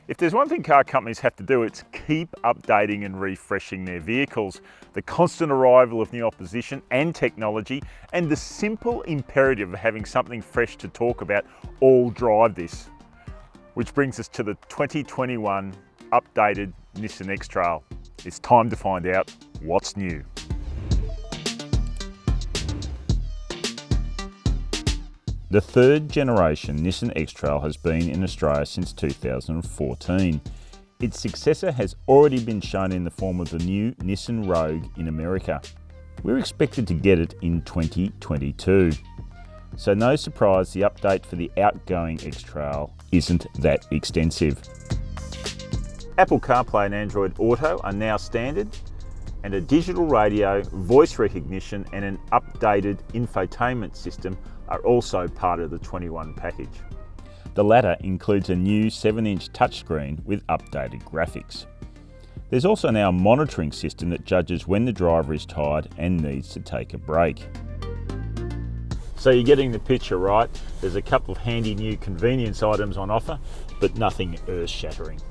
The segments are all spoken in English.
If there's one thing car companies have to do, it's keep updating and refreshing their vehicles. The constant arrival of new opposition and technology, and the simple imperative of having something fresh to talk about all drive this. Which brings us to the 2021 updated Nissan X-TRAIL. It's time to find out what's new. The third generation Nissan X-TRAIL has been in Australia since 2014. Its successor has already been shown in the form of the new Nissan Rogue in America. We're expected to get it in 2022. So no surprise the update for the outgoing X-TRAIL isn't that extensive. Apple CarPlay and Android Auto are now standard, and a digital radio, voice recognition and an updated infotainment system are also part of the 21 package. The latter includes a new 7-inch touchscreen with updated graphics. There's also now a monitoring system that judges when the driver is tired and needs to take a break. So you're getting the picture, right? There's a couple of handy new convenience items on offer, but nothing earth-shattering.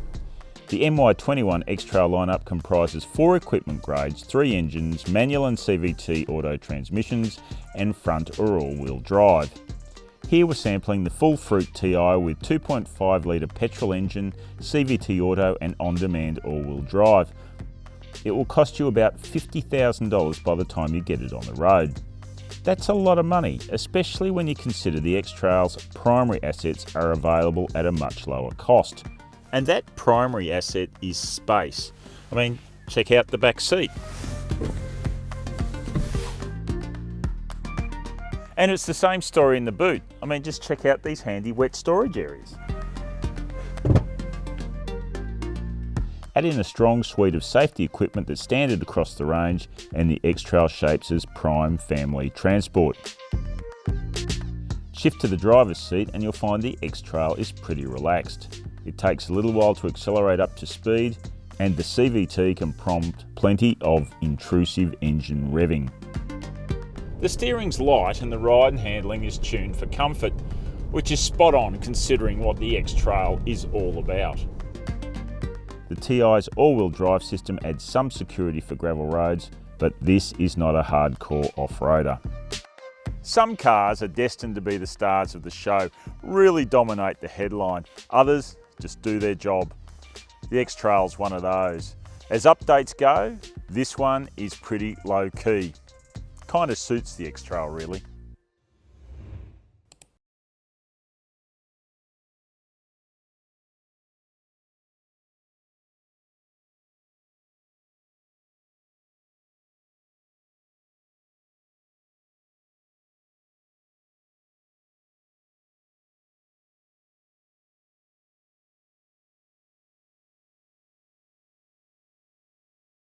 The MY21 X-TRAIL lineup comprises 4 equipment grades, 3 engines, manual and CVT auto transmissions, and front or all-wheel drive. Here we're sampling the full fruit TI with 2.5 litre petrol engine, CVT auto and on-demand all-wheel drive. It will cost you about $50,000 by the time you get it on the road. That's a lot of money, especially when you consider the X-TRAIL's primary assets are available at a much lower cost. And that primary asset is space. I mean, check out the back seat. And it's the same story in the boot. I mean, just check out these handy wet storage areas. Add in a strong suite of safety equipment that's standard across the range, and the X-TRAIL shapes as prime family transport. Shift to the driver's seat and you'll find the X-TRAIL is pretty relaxed. It takes a little while to accelerate up to speed, and the CVT can prompt plenty of intrusive engine revving. The steering's light and the ride and handling is tuned for comfort, which is spot on considering what the X-TRAIL is all about. The TI's all-wheel drive system adds some security for gravel roads, but this is not a hardcore off-roader. Some cars are destined to be the stars of the show, really dominate the headline. Others just do their job. The X-TRAIL's one of those. As updates go, this one is pretty low key. Kind of suits the X-TRAIL really.